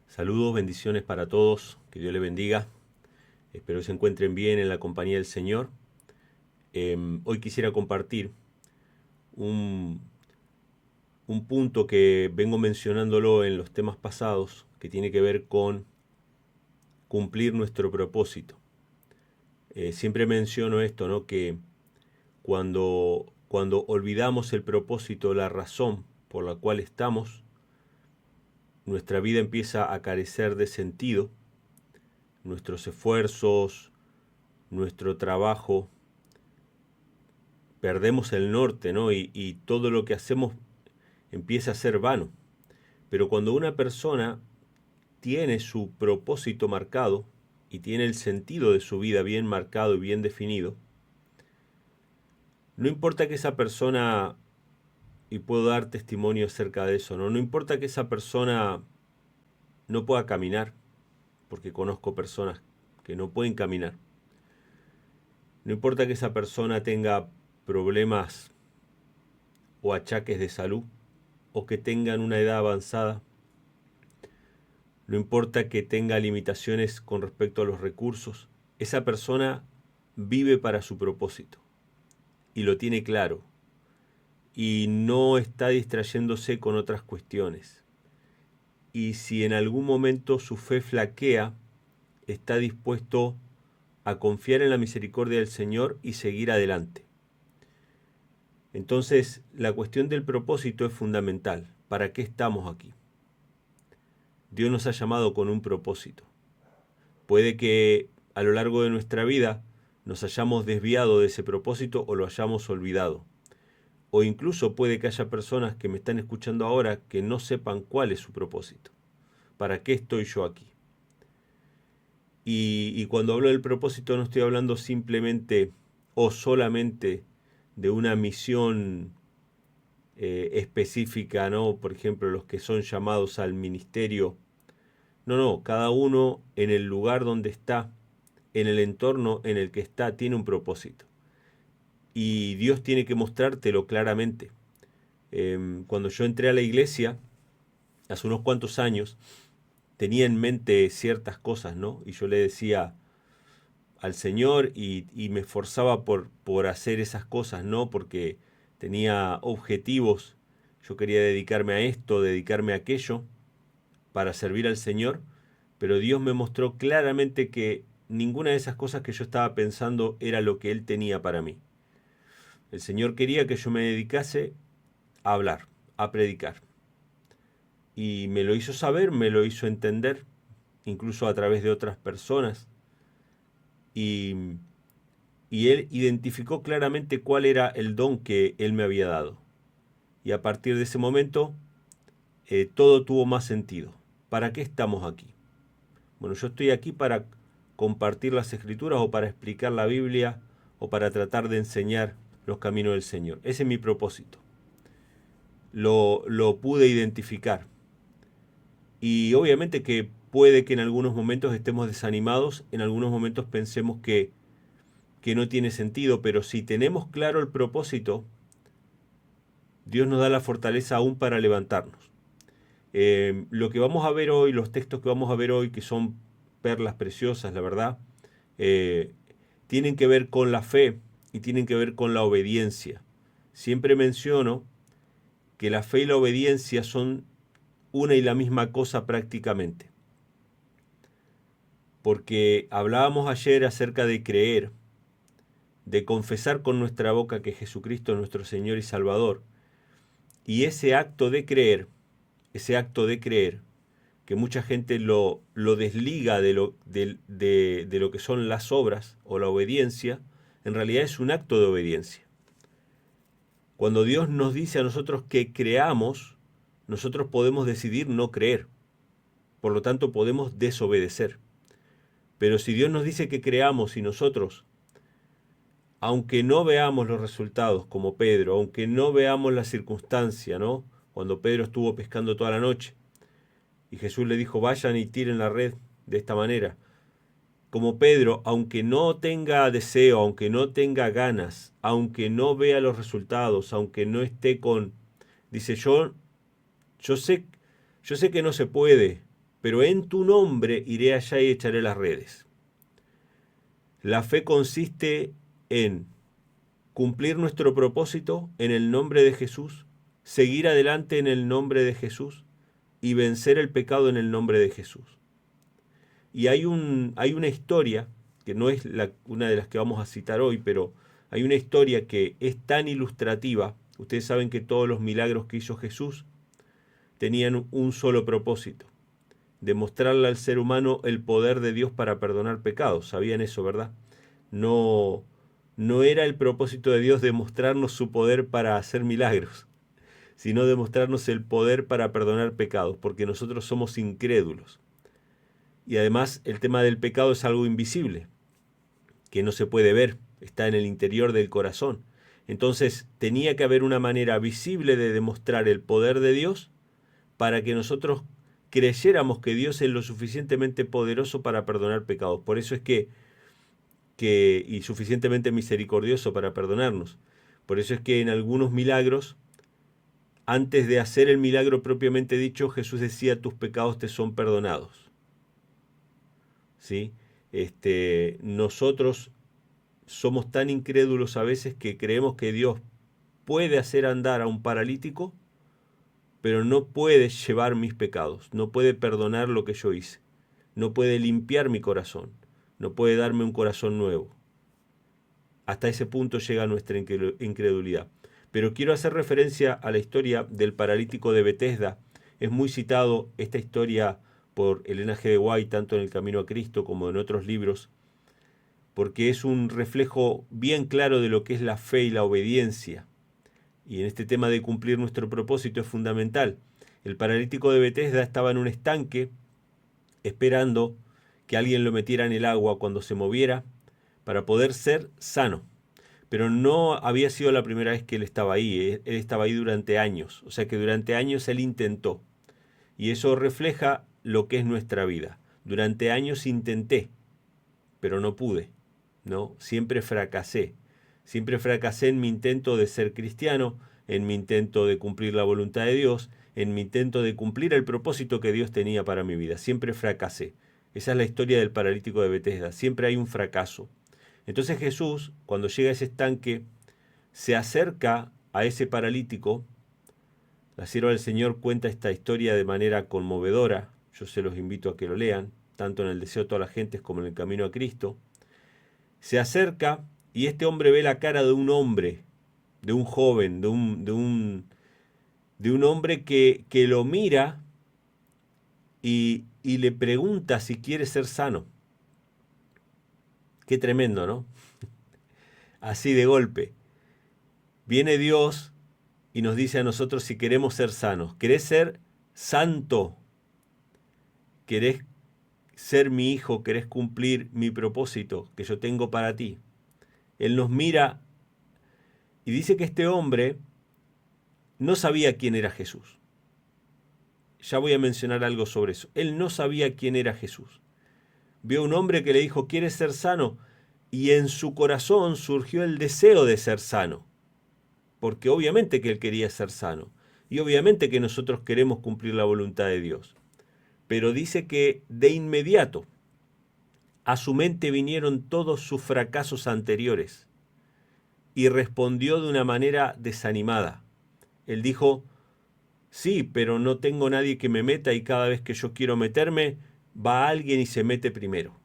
Saludos, bendiciones para todos, que Dios les bendiga. Espero que se encuentren bien en la compañía del Señor. Hoy quisiera compartir un, un punto que vengo mencionándolo en los temas pasados, que tiene que ver con cumplir nuestro propósito. Siempre menciono esto, ¿no? Que cuando olvidamos el propósito, la razón por la cual estamos, nuestra vida empieza a carecer de sentido, nuestros esfuerzos, nuestro trabajo, perdemos el norte, ¿no? Y todo lo que hacemos empieza a ser vano. Pero cuando una persona tiene su propósito marcado y tiene el sentido de su vida bien marcado y bien definido, no importa que esa persona, y puedo dar testimonio acerca de eso, ¿no? No importa que esa persona no pueda caminar, porque conozco personas que no pueden caminar. No importa que esa persona tenga problemas o achaques de salud, o que tengan una edad avanzada. No importa que tenga limitaciones con respecto a los recursos, esa persona vive para su propósito y lo tiene claro y no está distrayéndose con otras cuestiones. Y si en algún momento su fe flaquea, está dispuesto a confiar en la misericordia del Señor y seguir adelante. Entonces, la cuestión del propósito es fundamental. ¿Para qué estamos aquí? Dios nos ha llamado con un propósito. Puede que a lo largo de nuestra vida nos hayamos desviado de ese propósito o lo hayamos olvidado. O incluso puede que haya personas que me están escuchando ahora que no sepan cuál es su propósito. ¿Para qué estoy yo aquí? Y cuando hablo del propósito no estoy hablando simplemente o solamente de una misión específica, ¿no? Por ejemplo, los que son llamados al ministerio. No, cada uno en el lugar donde está, en el entorno en el que está, tiene un propósito. Y Dios tiene que mostrártelo claramente. Cuando yo entré a la iglesia, hace unos cuantos años, tenía en mente ciertas cosas, ¿no? Y yo le decía al Señor y me esforzaba por hacer esas cosas, ¿no? Porque tenía objetivos. Yo quería dedicarme a esto, dedicarme a aquello, para servir al Señor, pero Dios me mostró claramente que ninguna de esas cosas que yo estaba pensando era lo que Él tenía para mí. El Señor quería que yo me dedicase a hablar, a predicar. Y me lo hizo saber, me lo hizo entender, incluso a través de otras personas. Y, y Él identificó claramente cuál era el don que Él me había dado. Y a partir de ese momento, todo tuvo más sentido. ¿Para qué estamos aquí? Bueno, yo estoy aquí para compartir las escrituras o para explicar la Biblia o para tratar de enseñar los caminos del Señor. Ese es mi propósito. Lo pude identificar. Y obviamente que puede que en algunos momentos estemos desanimados, en algunos momentos pensemos que no tiene sentido, pero si tenemos claro el propósito, Dios nos da la fortaleza aún para levantarnos. Lo que vamos a ver hoy, los textos que vamos a ver hoy, que son perlas preciosas, la verdad, eh, tienen que ver con la fe y tienen que ver con la obediencia. Siempre menciono que la fe y la obediencia son una y la misma cosa prácticamente. Porque hablábamos ayer acerca de creer, de confesar con nuestra boca que Jesucristo es nuestro Señor y Salvador. Y ese acto de creer, que mucha gente lo desliga de lo que son las obras o la obediencia, en realidad es un acto de obediencia. Cuando Dios nos dice a nosotros que creamos, nosotros podemos decidir no creer. Por lo tanto, podemos desobedecer. Pero si Dios nos dice que creamos y nosotros, aunque no veamos los resultados como Pedro, aunque no veamos la circunstancia, ¿no? Cuando Pedro estuvo pescando toda la noche y Jesús le dijo, vayan y tiren la red de esta manera. Como Pedro, aunque no tenga deseo, aunque no tenga ganas, aunque no vea los resultados, aunque no esté con... Dice, yo sé que no se puede, pero en tu nombre iré allá y echaré las redes. La fe consiste en cumplir nuestro propósito en el nombre de Jesús, seguir adelante en el nombre de Jesús y vencer el pecado en el nombre de Jesús. Y hay una historia, que no es una de las que vamos a citar hoy, pero hay una historia que es tan ilustrativa. Ustedes saben que todos los milagros que hizo Jesús tenían un solo propósito: demostrarle al ser humano el poder de Dios para perdonar pecados. Sabían eso, ¿verdad? No era el propósito de Dios demostrarnos su poder para hacer milagros, sino demostrarnos el poder para perdonar pecados, porque nosotros somos incrédulos. Y además el tema del pecado es algo invisible, que no se puede ver, está en el interior del corazón. Entonces tenía que haber una manera visible de demostrar el poder de Dios para que nosotros creyéramos que Dios es lo suficientemente poderoso para perdonar pecados. Por eso es que y suficientemente misericordioso para perdonarnos. Por eso es que en algunos milagros, antes de hacer el milagro propiamente dicho, Jesús decía: tus pecados te son perdonados. ¿Sí? Nosotros somos tan incrédulos a veces que creemos que Dios puede hacer andar a un paralítico, pero no puede llevar mis pecados, no puede perdonar lo que yo hice, no puede limpiar mi corazón, no puede darme un corazón nuevo. Hasta ese punto llega nuestra incredulidad. Pero quiero hacer referencia a la historia del paralítico de Betesda. Es muy citado esta historia por Elena G. de White, tanto en El Camino a Cristo como en otros libros, porque es un reflejo bien claro de lo que es la fe y la obediencia. Y en este tema de cumplir nuestro propósito es fundamental. El paralítico de Betesda estaba en un estanque esperando que alguien lo metiera en el agua cuando se moviera para poder ser sano. Pero no había sido la primera vez que él estaba ahí. Él estaba ahí durante años. O sea que durante años él intentó. Y eso refleja lo que es nuestra vida. Durante años intenté, pero no pude, ¿no? Siempre fracasé. Siempre fracasé en mi intento de ser cristiano, en mi intento de cumplir la voluntad de Dios, en mi intento de cumplir el propósito que Dios tenía para mi vida. Siempre fracasé. Esa es la historia del paralítico de Betesda. Siempre hay un fracaso. Entonces Jesús, cuando llega a ese estanque, se acerca a ese paralítico. La sierva del Señor cuenta esta historia de manera conmovedora. Yo se los invito a que lo lean, tanto en El Deseo de todas las gentes como en El Camino a Cristo. Se acerca y este hombre ve la cara de un hombre, de un joven, de un hombre que lo mira y le pregunta si quiere ser sano. Qué tremendo, ¿no? Así de golpe. Viene Dios y nos dice a nosotros si queremos ser sanos. ¿Querés ser santo? ¿Querés ser mi hijo? ¿Querés cumplir mi propósito que yo tengo para ti? Él nos mira y dice que este hombre no sabía quién era Jesús. Ya voy a mencionar algo sobre eso. Él no sabía quién era Jesús. Vio a un hombre que le dijo: ¿quieres ser sano? Y en su corazón surgió el deseo de ser sano. Porque obviamente que él quería ser sano. Y obviamente que nosotros queremos cumplir la voluntad de Dios. Pero dice que de inmediato a su mente vinieron todos sus fracasos anteriores. Y respondió de una manera desanimada. Él dijo: sí, pero no tengo nadie que me meta y cada vez que yo quiero meterme, va alguien y se mete primero.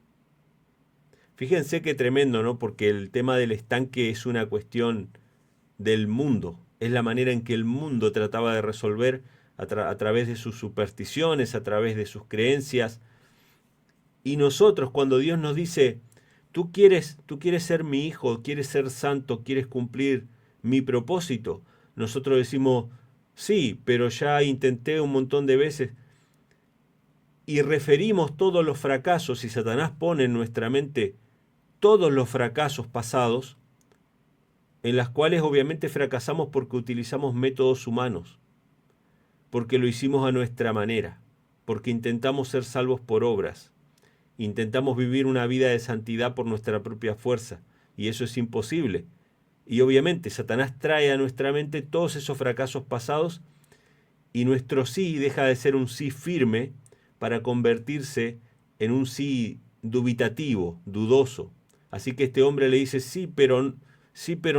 Fíjense qué tremendo, ¿no? Porque el tema del estanque es una cuestión del mundo. Es la manera en que el mundo trataba de resolver a través de sus supersticiones, a través de sus creencias. Y nosotros, cuando Dios nos dice: tú quieres ser mi hijo, quieres ser santo, quieres cumplir mi propósito, nosotros decimos: sí, pero ya intenté un montón de veces. Y referimos todos los fracasos, y Satanás pone en nuestra mente todos los fracasos pasados, en las cuales obviamente fracasamos porque utilizamos métodos humanos, porque lo hicimos a nuestra manera, porque intentamos ser salvos por obras, intentamos vivir una vida de santidad por nuestra propia fuerza, y eso es imposible. Y obviamente Satanás trae a nuestra mente todos esos fracasos pasados, y nuestro sí deja de ser un sí firme para convertirse en un sí dubitativo, dudoso. Así que este hombre le dice, sí, pero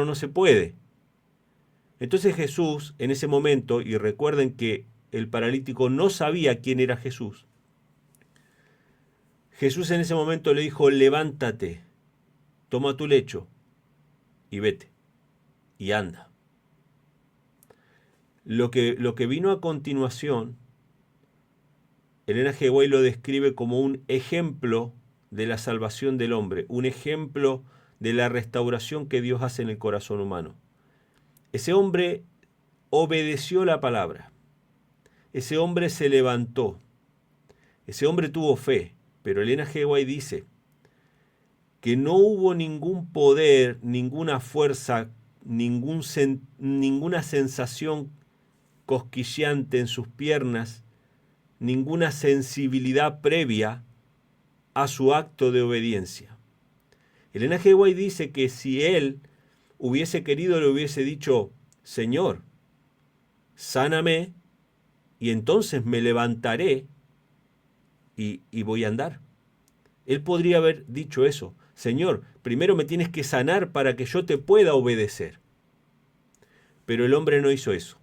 no se puede. Entonces Jesús, en ese momento, y recuerden que el paralítico no sabía quién era Jesús, Jesús en ese momento le dijo, levántate, toma tu lecho y vete, y anda. Lo que vino a continuación, Elena G. White lo describe como un ejemplo de la salvación del hombre, un ejemplo de la restauración que Dios hace en el corazón humano. Ese hombre obedeció la palabra, ese hombre se levantó, ese hombre tuvo fe, pero Elena G. White dice que no hubo ningún poder, ninguna fuerza, ninguna sensación cosquilleante en sus piernas, ninguna sensibilidad previa a su acto de obediencia. Elena G. White dice que si él hubiese querido, le hubiese dicho, Señor, sáname y entonces me levantaré y voy a andar. Él podría haber dicho eso, Señor, primero me tienes que sanar para que yo te pueda obedecer. Pero el hombre no hizo eso.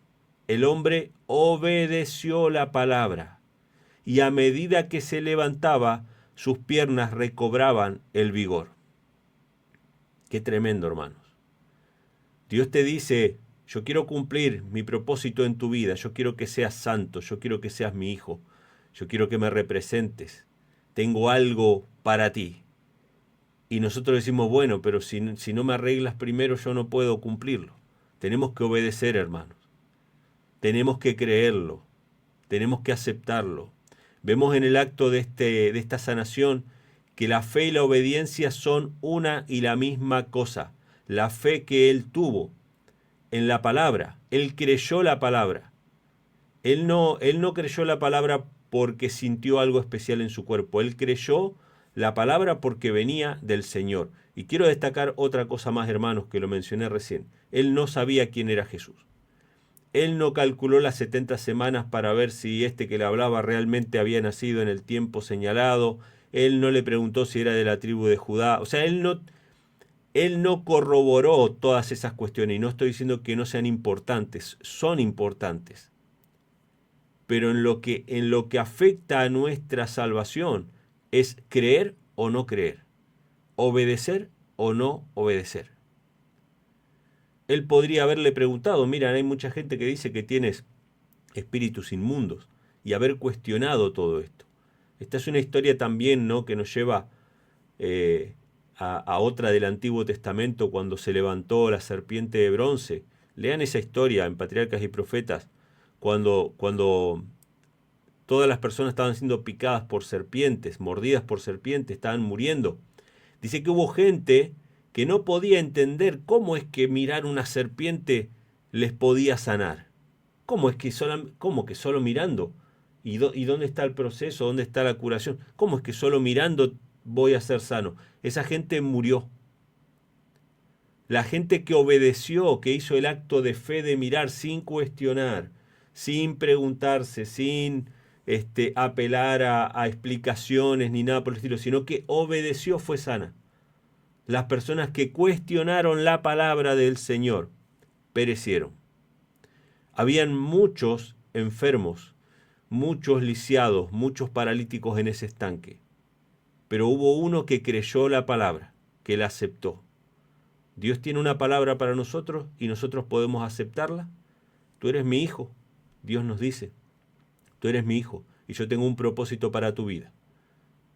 El hombre obedeció la palabra y a medida que se levantaba, sus piernas recobraban el vigor. Qué tremendo, hermanos. Dios te dice, yo quiero cumplir mi propósito en tu vida, yo quiero que seas santo, yo quiero que seas mi hijo, yo quiero que me representes, tengo algo para ti. Y nosotros decimos, bueno, pero si no me arreglas primero, yo no puedo cumplirlo. Tenemos que obedecer, hermanos. Tenemos que creerlo, tenemos que aceptarlo. Vemos en el acto de esta sanación que la fe y la obediencia son una y la misma cosa. La fe que él tuvo en la palabra, él creyó la palabra. Él no creyó la palabra porque sintió algo especial en su cuerpo. Él creyó la palabra porque venía del Señor. Y quiero destacar otra cosa más, hermanos, que lo mencioné recién. Él no sabía quién era Jesús. Él no calculó las 70 semanas para ver si este que le hablaba realmente había nacido en el tiempo señalado. Él no le preguntó si era de la tribu de Judá. O sea, él no corroboró todas esas cuestiones. Y no estoy diciendo que no sean importantes, son importantes. Pero en lo que afecta a nuestra salvación es creer o no creer, obedecer o no obedecer. Él podría haberle preguntado, mira, hay mucha gente que dice que tienes espíritus inmundos, y haber cuestionado todo esto. Esta es una historia también, ¿no?, que nos lleva a otra del Antiguo Testamento, cuando se levantó la serpiente de bronce. Lean esa historia en Patriarcas y Profetas, cuando todas las personas estaban siendo picadas por serpientes, mordidas por serpientes, estaban muriendo. Dice que hubo gente que no podía entender cómo es que mirar una serpiente les podía sanar. ¿Cómo que solo mirando? ¿Y dónde está el proceso? ¿Dónde está la curación? ¿Cómo es que solo mirando voy a ser sano? Esa gente murió. La gente que obedeció, que hizo el acto de fe de mirar sin cuestionar, sin preguntarse, sin apelar a explicaciones ni nada por el estilo, sino que obedeció, fue sana. Las personas que cuestionaron la palabra del Señor perecieron. Habían muchos enfermos, muchos lisiados, muchos paralíticos en ese estanque. Pero hubo uno que creyó la palabra, que la aceptó. Dios tiene una palabra para nosotros y nosotros podemos aceptarla. Tú eres mi hijo, Dios nos dice. Tú eres mi hijo y yo tengo un propósito para tu vida.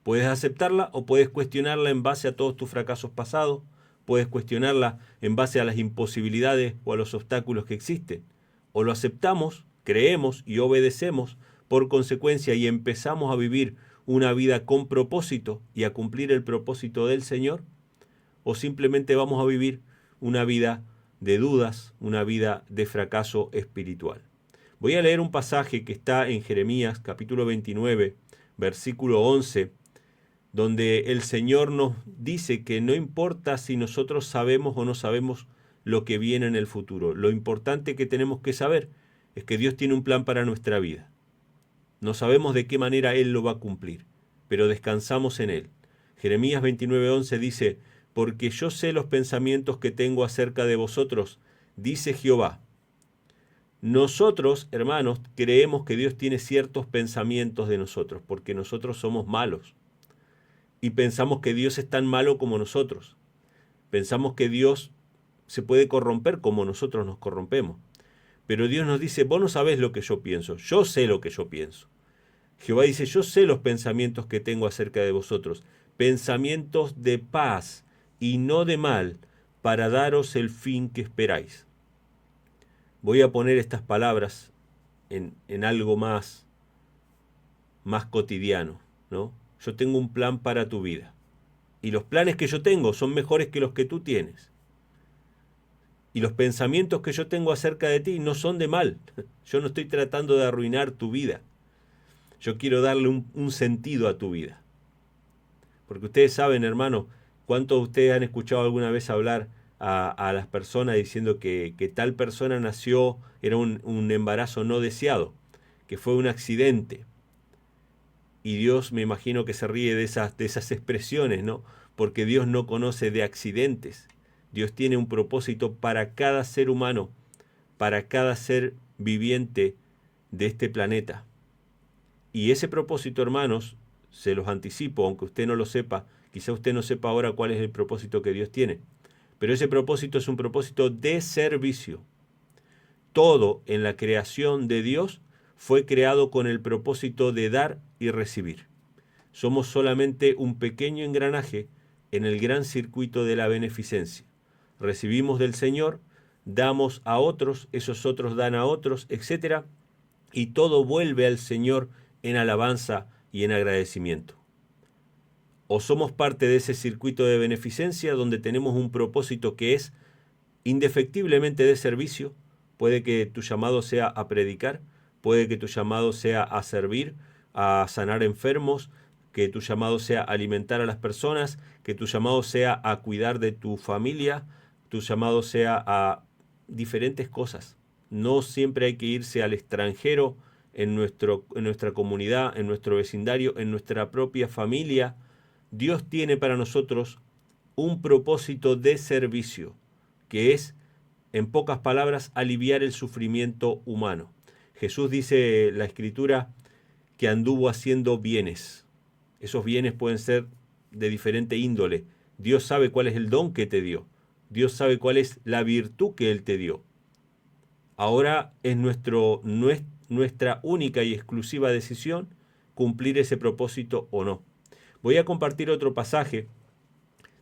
Puedes aceptarla o puedes cuestionarla en base a todos tus fracasos pasados. Puedes cuestionarla en base a las imposibilidades o a los obstáculos que existen. O lo aceptamos, creemos y obedecemos por consecuencia y empezamos a vivir una vida con propósito y a cumplir el propósito del Señor. O simplemente vamos a vivir una vida de dudas, una vida de fracaso espiritual. Voy a leer un pasaje que está en Jeremías capítulo 29, versículo 11, donde el Señor nos dice que no importa si nosotros sabemos o no sabemos lo que viene en el futuro. Lo importante que tenemos que saber es que Dios tiene un plan para nuestra vida. No sabemos de qué manera Él lo va a cumplir, pero descansamos en Él. Jeremías 29:11 dice, porque yo sé los pensamientos que tengo acerca de vosotros, dice Jehová. Nosotros, hermanos, creemos que Dios tiene ciertos pensamientos de nosotros, porque nosotros somos malos. Y pensamos que Dios es tan malo como nosotros. Pensamos que Dios se puede corromper como nosotros nos corrompemos. Pero Dios nos dice, vos no sabés lo que yo pienso, yo sé lo que yo pienso. Jehová dice, yo sé los pensamientos que tengo acerca de vosotros, pensamientos de paz y no de mal, para daros el fin que esperáis. Voy a poner estas palabras en algo más cotidiano, ¿no? Yo tengo un plan para tu vida. Y los planes que yo tengo son mejores que los que tú tienes. Y los pensamientos que yo tengo acerca de ti no son de mal. Yo no estoy tratando de arruinar tu vida. Yo quiero darle un sentido a tu vida. Porque ustedes saben, hermano, ¿cuántos de ustedes han escuchado alguna vez hablar a las personas diciendo que tal persona nació, era un embarazo no deseado, que fue un accidente? Y Dios, me imagino que se ríe de esas expresiones, ¿no? Porque Dios no conoce de accidentes. Dios tiene un propósito para cada ser humano, para cada ser viviente de este planeta. Y ese propósito, hermanos, se los anticipo, aunque usted no lo sepa, quizá usted no sepa ahora cuál es el propósito que Dios tiene. Pero ese propósito es un propósito de servicio. Todo en la creación de Dios fue creado con el propósito de dar y recibir. Somos solamente un pequeño engranaje en el gran circuito de la beneficencia. Recibimos del Señor, damos a otros, esos otros dan a otros, etc. Y todo vuelve al Señor en alabanza y en agradecimiento. O somos parte de ese circuito de beneficencia donde tenemos un propósito que es indefectiblemente de servicio. Puede que tu llamado sea a predicar, puede que tu llamado sea a servir, a sanar enfermos, que tu llamado sea a alimentar a las personas, que tu llamado sea a cuidar de tu familia, tu llamado sea a diferentes cosas. No siempre hay que irse al extranjero, en nuestra comunidad, en nuestro vecindario, en nuestra propia familia. Dios tiene para nosotros un propósito de servicio, que es, en pocas palabras, aliviar el sufrimiento humano. Jesús dice la Escritura que anduvo haciendo bienes. Esos bienes pueden ser de diferente índole. Dios sabe cuál es el don que te dio. Dios sabe cuál es la virtud que Él te dio. Ahora es nuestra única y exclusiva decisión cumplir ese propósito o no. Voy a compartir otro pasaje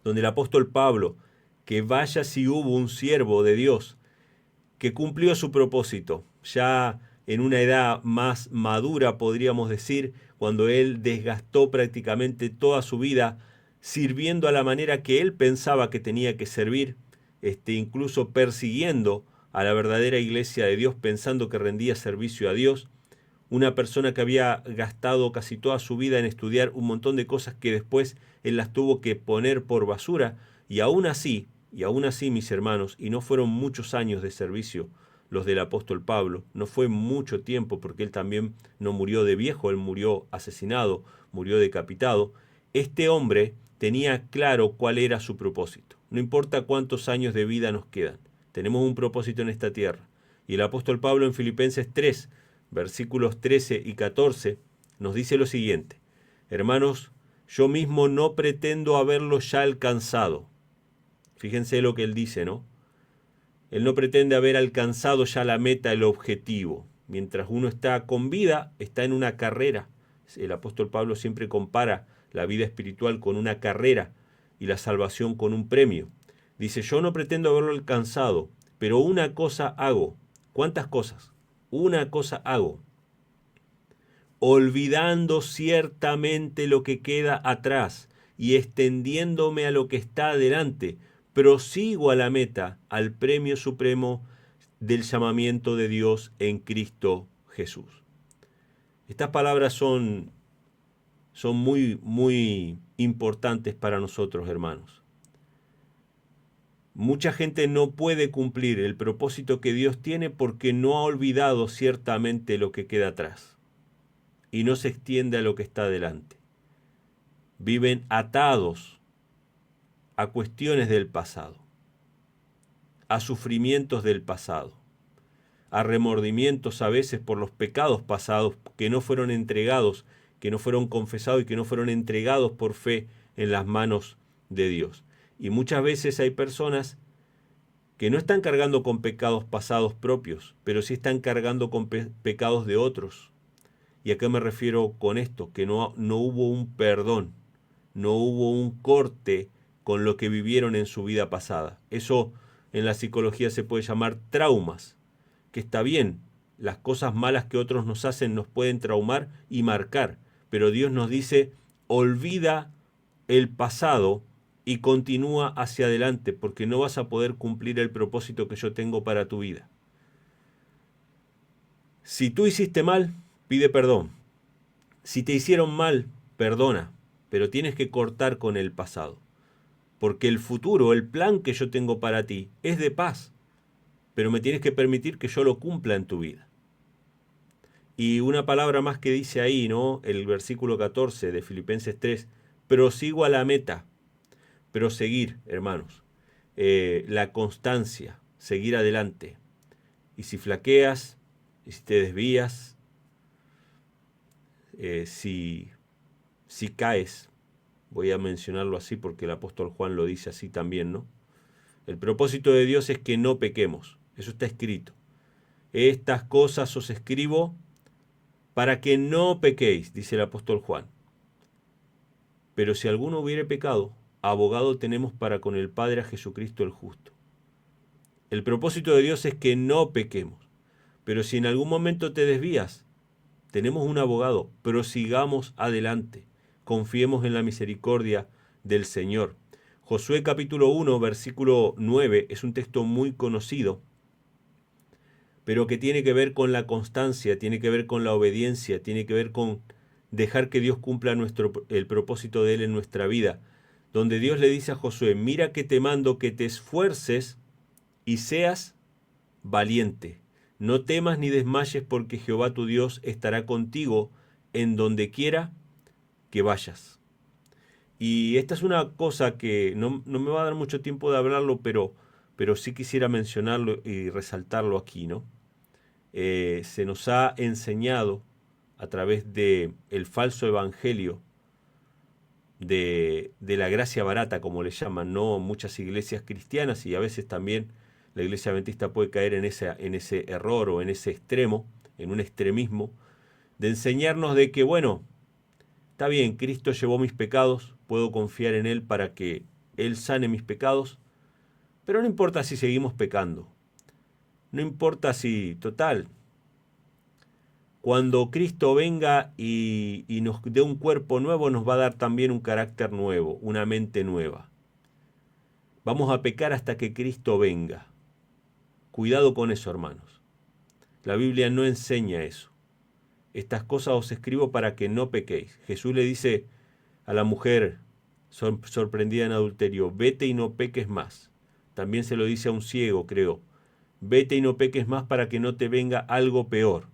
donde el apóstol Pablo, que vaya si hubo un siervo de Dios que cumplió su propósito, ya en una edad más madura, podríamos decir, cuando él desgastó prácticamente toda su vida sirviendo a la manera que él pensaba que tenía que servir, incluso persiguiendo a la verdadera iglesia de Dios, pensando que rendía servicio a Dios. Una persona que había gastado casi toda su vida en estudiar un montón de cosas que después él las tuvo que poner por basura, y aún así, mis hermanos, y no fueron muchos años de servicio los del apóstol Pablo, no fue mucho tiempo, porque él también no murió de viejo, él murió asesinado, murió decapitado. Este hombre tenía claro cuál era su propósito. No importa cuántos años de vida nos quedan, tenemos un propósito en esta tierra. Y el apóstol Pablo en Filipenses 3, versículos 13 y 14, nos dice lo siguiente: hermanos, yo mismo no pretendo haberlo ya alcanzado. Fíjense lo que él dice, ¿no? Él no pretende haber alcanzado ya la meta, el objetivo. Mientras uno está con vida, está en una carrera. El apóstol Pablo siempre compara la vida espiritual con una carrera y la salvación con un premio. Dice, yo no pretendo haberlo alcanzado, pero una cosa hago. ¿Cuántas cosas? Una cosa hago, olvidando ciertamente lo que queda atrás y extendiéndome a lo que está adelante, prosigo a la meta, al premio supremo del llamamiento de Dios en Cristo Jesús. Estas palabras son muy, muy importantes para nosotros, hermanos. Mucha gente no puede cumplir el propósito que Dios tiene porque no ha olvidado ciertamente lo que queda atrás. y no se extiende a lo que está delante. Viven atados a cuestiones del pasado, a sufrimientos del pasado, a remordimientos a veces por los pecados pasados que no fueron entregados, que no fueron confesados y que no fueron entregados por fe en las manos de Dios. Y muchas veces hay personas que no están cargando con pecados pasados propios, pero sí están cargando con pecados de otros. ¿Y a qué me refiero con esto? Que no hubo un perdón, no hubo un corte con lo que vivieron en su vida pasada. Eso en la psicología se puede llamar traumas, que está bien, las cosas malas que otros nos hacen nos pueden traumar y marcar, pero Dios nos dice, olvida el pasado y continúa hacia adelante, porque no vas a poder cumplir el propósito que yo tengo para tu vida. Si tú hiciste mal, pide perdón. Si te hicieron mal, perdona, pero tienes que cortar con el pasado, porque el futuro, el plan que yo tengo para ti, es de paz, pero me tienes que permitir que yo lo cumpla en tu vida. Y una palabra más que dice ahí, ¿no? El versículo 14 de Filipenses 3, prosigo a la meta. Proseguir, hermanos. La constancia, seguir adelante. Y si flaqueas, y si te desvías, si caes, voy a mencionarlo así porque el apóstol Juan lo dice así también, ¿no? El propósito de Dios es que no pequemos, eso está escrito. Estas cosas os escribo para que no pequéis, dice el apóstol Juan. Pero si alguno hubiere pecado, abogado tenemos para con el Padre a Jesucristo el justo. El propósito de Dios es que no pequemos. Pero si en algún momento te desvías, tenemos un abogado, prosigamos adelante, confiemos en la misericordia del Señor. Josué capítulo 1, versículo 9, es un texto muy conocido, pero que tiene que ver con la constancia, tiene que ver con la obediencia, tiene que ver con dejar que Dios cumpla el propósito de Él en nuestra vida, donde Dios le dice a Josué, mira que te mando que te esfuerces y seas valiente. No temas ni desmayes porque Jehová tu Dios estará contigo en donde quiera que vayas. Y esta es una cosa que no me va a dar mucho tiempo de hablarlo, pero sí quisiera mencionarlo y resaltarlo aquí, ¿no? Se nos ha enseñado a través de el falso evangelio de la gracia barata, como le llaman, ¿no? Muchas iglesias cristianas y a veces también la iglesia adventista puede caer en ese error o en ese extremo, en un extremismo, de enseñarnos de que, bueno, está bien, Cristo llevó mis pecados, puedo confiar en Él para que Él sane mis pecados, pero no importa si seguimos pecando, no importa si, total, cuando Cristo venga y nos dé un cuerpo nuevo, nos va a dar también un carácter nuevo, una mente nueva. Vamos a pecar hasta que Cristo venga. Cuidado con eso, hermanos. La Biblia no enseña eso. Estas cosas os escribo para que no pequéis. Jesús le dice a la mujer sorprendida en adulterio, vete y no peques más. También se lo dice a un ciego, creo. Vete y no peques más para que no te venga algo peor.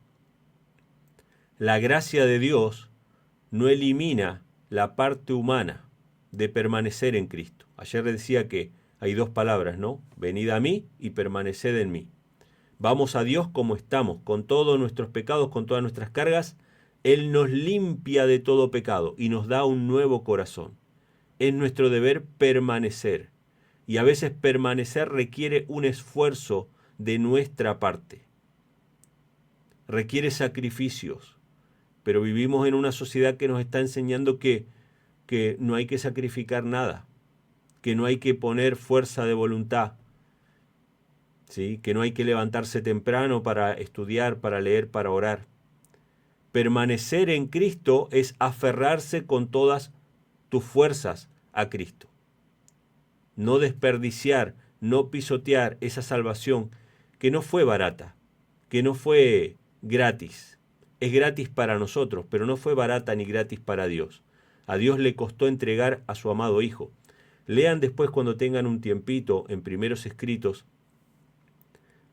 La gracia de Dios no elimina la parte humana de permanecer en Cristo. Ayer decía que hay dos palabras, ¿no? Venid a mí y permaneced en mí. Vamos a Dios como estamos, con todos nuestros pecados, con todas nuestras cargas. Él nos limpia de todo pecado y nos da un nuevo corazón. Es nuestro deber permanecer. Y a veces permanecer requiere un esfuerzo de nuestra parte. Requiere sacrificios. Pero vivimos en una sociedad que nos está enseñando que no hay que sacrificar nada, que no hay que poner fuerza de voluntad, ¿sí? Que no hay que levantarse temprano para estudiar, para leer, para orar. Permanecer en Cristo es aferrarse con todas tus fuerzas a Cristo. No desperdiciar, no pisotear esa salvación que no fue barata, que no fue gratis. Es gratis para nosotros, pero no fue barata ni gratis para Dios. A Dios le costó entregar a su amado Hijo. Lean después cuando tengan un tiempito en Primeros Escritos,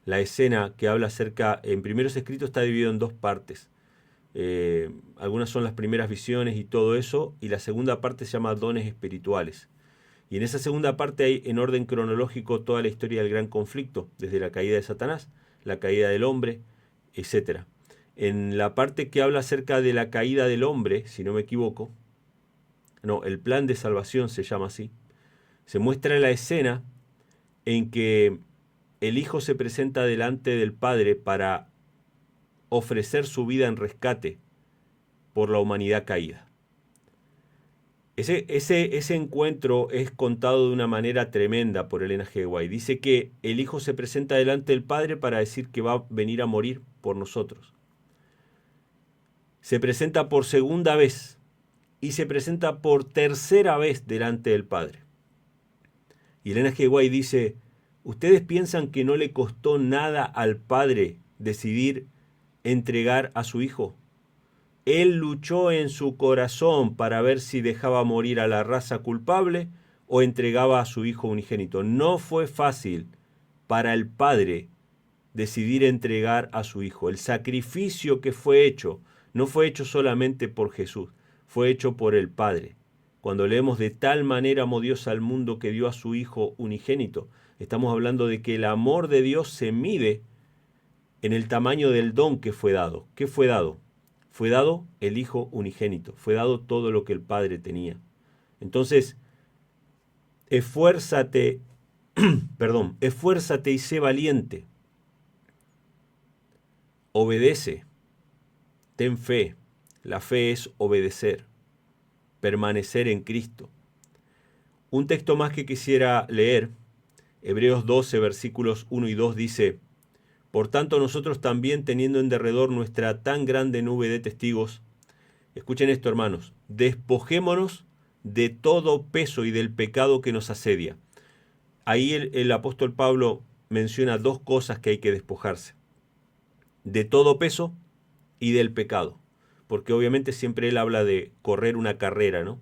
la escena que habla acerca, en Primeros Escritos está dividido en dos partes. algunas son las primeras visiones y todo eso, y la segunda parte se llama dones espirituales. Y en esa segunda parte hay en orden cronológico toda la historia del gran conflicto, desde la caída de Satanás, la caída del hombre, etc. En la parte que habla acerca de la caída del hombre, si no me equivoco, no, el plan de salvación se llama así, se muestra la escena en que el Hijo se presenta delante del Padre para ofrecer su vida en rescate por la humanidad caída. Ese encuentro es contado de una manera tremenda por Elena G. White. Dice que el Hijo se presenta delante del Padre para decir que va a venir a morir por nosotros. Se presenta por segunda vez y se presenta por tercera vez delante del Padre. Y Elena G. White dice, ¿ustedes piensan que no le costó nada al Padre decidir entregar a su Hijo? Él luchó en su corazón para ver si dejaba morir a la raza culpable o entregaba a su Hijo unigénito. No fue fácil para el Padre decidir entregar a su Hijo. El sacrificio que fue hecho no fue hecho solamente por Jesús, fue hecho por el Padre. Cuando leemos de tal manera amó Dios al mundo que dio a su Hijo unigénito, estamos hablando de que el amor de Dios se mide en el tamaño del don que fue dado. ¿Qué fue dado? Fue dado el Hijo unigénito, fue dado todo lo que el Padre tenía. Entonces, esfuérzate, esfuérzate y sé valiente. Obedece, ten fe. La fe es obedecer, permanecer en Cristo. Un texto más que quisiera leer, Hebreos 12, versículos 1 y 2 dice, por tanto nosotros también teniendo en derredor nuestra tan grande nube de testigos, escuchen esto hermanos, despojémonos de todo peso y del pecado que nos asedia. Ahí el apóstol Pablo menciona dos cosas que hay que despojarse, de todo peso y del pecado, porque obviamente siempre él habla de correr una carrera, ¿no?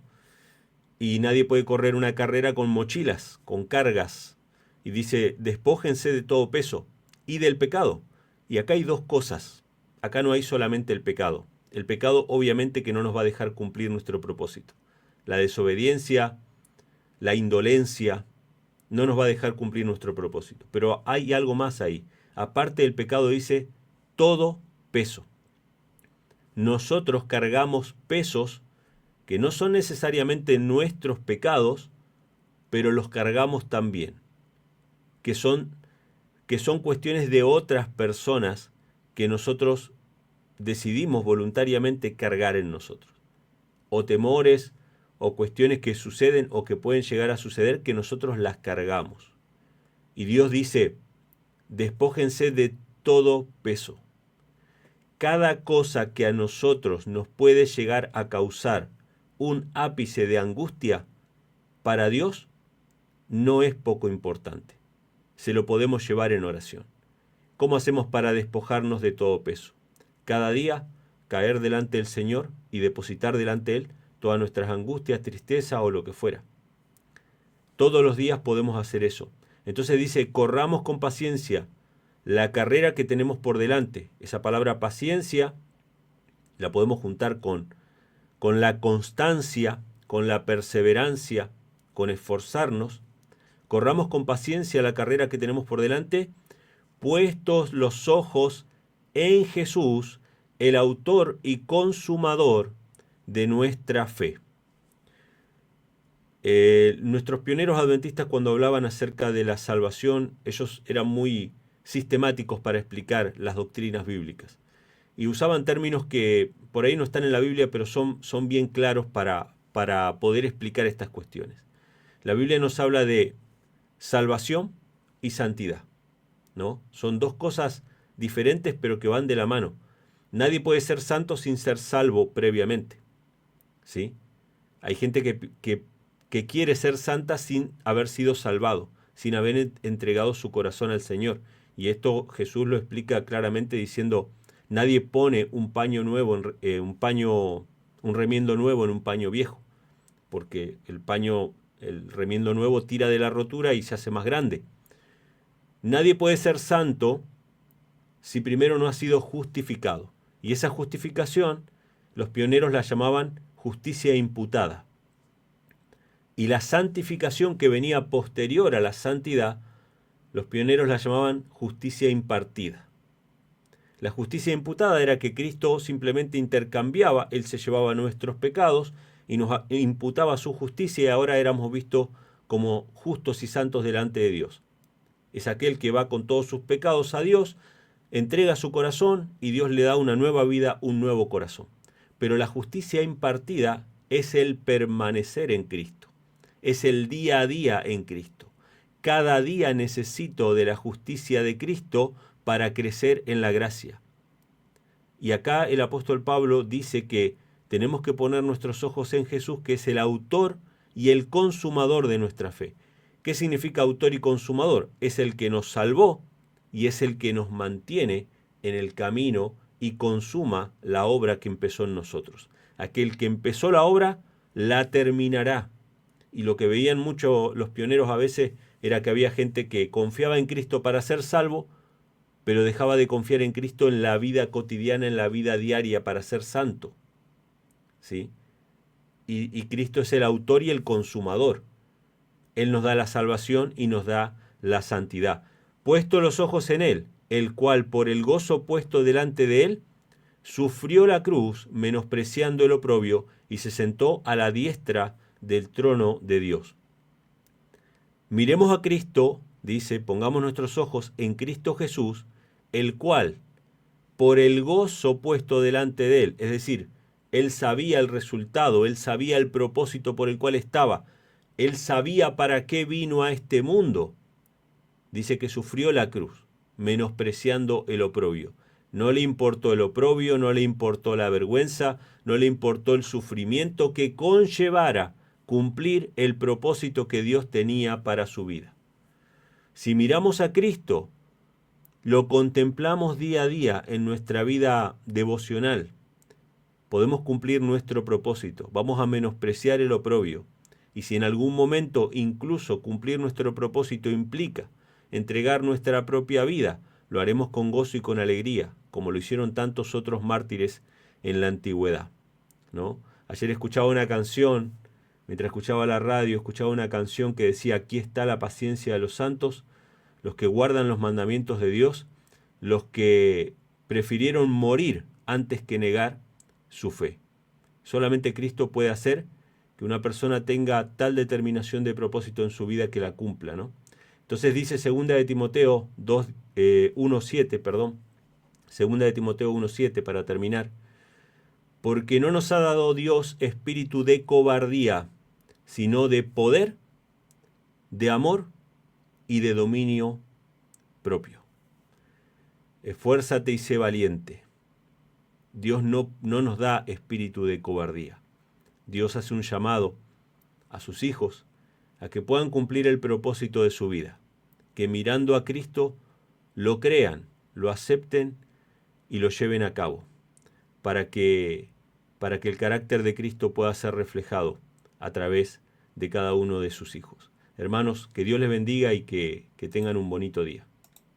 Y nadie puede correr una carrera con mochilas, con cargas, y dice, despójense de todo peso y del pecado. Y acá hay dos cosas, acá no hay solamente el pecado obviamente que no nos va a dejar cumplir nuestro propósito, la desobediencia, la indolencia, no nos va a dejar cumplir nuestro propósito, pero hay algo más ahí, aparte del pecado dice, todo peso. Nosotros cargamos pesos que no son necesariamente nuestros pecados, pero los cargamos también, que son cuestiones de otras personas que nosotros decidimos voluntariamente cargar en nosotros, o temores, o cuestiones que suceden o que pueden llegar a suceder que nosotros las cargamos. Y Dios dice, despójense de todo peso. Cada cosa que a nosotros nos puede llegar a causar un ápice de angustia, para Dios no es poco importante. Se lo podemos llevar en oración. ¿Cómo hacemos para despojarnos de todo peso? Cada día caer delante del Señor y depositar delante de Él todas nuestras angustias, tristeza o lo que fuera. Todos los días podemos hacer eso. Entonces dice, corramos con paciencia la carrera que tenemos por delante. Esa palabra paciencia la podemos juntar con la constancia, con la perseverancia, con esforzarnos. Corramos con paciencia la carrera que tenemos por delante, puestos los ojos en Jesús, el autor y consumador de nuestra fe. Nuestros pioneros adventistas, cuando hablaban acerca de la salvación, ellos eran muy sistemáticos para explicar las doctrinas bíblicas. Y usaban términos que por ahí no están en la Biblia, pero son bien claros para poder explicar estas cuestiones. La Biblia nos habla de salvación y santidad, ¿no? Son dos cosas diferentes, pero que van de la mano. Nadie puede ser santo sin ser salvo previamente, ¿sí? Hay gente que quiere ser santa sin haber sido salvado, sin haber entregado su corazón al Señor. Y esto Jesús lo explica claramente diciendo, nadie pone un paño nuevo, un remiendo nuevo en un paño viejo, porque el remiendo nuevo tira de la rotura y se hace más grande. Nadie puede ser santo si primero no ha sido justificado. Y esa justificación los pioneros la llamaban justicia imputada. Y la santificación que venía posterior a la santidad, los pioneros la llamaban justicia impartida. La justicia imputada era que Cristo simplemente intercambiaba, Él se llevaba nuestros pecados y nos imputaba su justicia, y ahora éramos vistos como justos y santos delante de Dios. Es aquel que va con todos sus pecados a Dios, entrega su corazón y Dios le da una nueva vida, un nuevo corazón. Pero la justicia impartida es el permanecer en Cristo, es el día a día en Cristo. Cada día necesito de la justicia de Cristo para crecer en la gracia. Y acá el apóstol Pablo dice que tenemos que poner nuestros ojos en Jesús, que es el autor y el consumador de nuestra fe. ¿Qué significa autor y consumador? Es el que nos salvó y es el que nos mantiene en el camino y consuma la obra que empezó en nosotros. Aquel que empezó la obra, la terminará. Y lo que veían mucho los pioneros a veces era que había gente que confiaba en Cristo para ser salvo, pero dejaba de confiar en Cristo en la vida cotidiana, en la vida diaria, para ser santo. ¿Sí? Y Cristo es el autor y el consumador. Él nos da la salvación y nos da la santidad. Puesto los ojos en Él, el cual por el gozo puesto delante de Él, sufrió la cruz, menospreciando el oprobio, y se sentó a la diestra del trono de Dios. Miremos a Cristo, dice, pongamos nuestros ojos en Cristo Jesús, el cual, por el gozo puesto delante de Él, es decir, Él sabía el resultado, Él sabía el propósito por el cual estaba, Él sabía para qué vino a este mundo. Dice que sufrió la cruz, menospreciando el oprobio. No le importó el oprobio, no le importó la vergüenza, no le importó el sufrimiento que conllevara cumplir el propósito que Dios tenía para su vida. Si miramos a Cristo, lo contemplamos día a día en nuestra vida devocional, podemos cumplir nuestro propósito, vamos a menospreciar el oprobio. Y si en algún momento incluso cumplir nuestro propósito implica entregar nuestra propia vida, lo haremos con gozo y con alegría, como lo hicieron tantos otros mártires en la antigüedad, ¿no? Ayer escuchaba una canción, mientras escuchaba la radio, escuchaba una canción que decía: aquí está la paciencia de los santos, los que guardan los mandamientos de Dios, los que prefirieron morir antes que negar su fe. Solamente Cristo puede hacer que una persona tenga tal determinación de propósito en su vida que la cumpla, ¿no? Entonces dice 2 de Timoteo 1:7, perdón, 2 de Timoteo 1:7 para terminar: porque no nos ha dado Dios espíritu de cobardía, sino de poder, de amor y de dominio propio. Esfuérzate y sé valiente. Dios no nos da espíritu de cobardía. Dios hace un llamado a sus hijos a que puedan cumplir el propósito de su vida, que mirando a Cristo lo crean, lo acepten y lo lleven a cabo, para que el carácter de Cristo pueda ser reflejado a través de cada uno de sus hijos. Hermanos, que Dios les bendiga y que tengan un bonito día.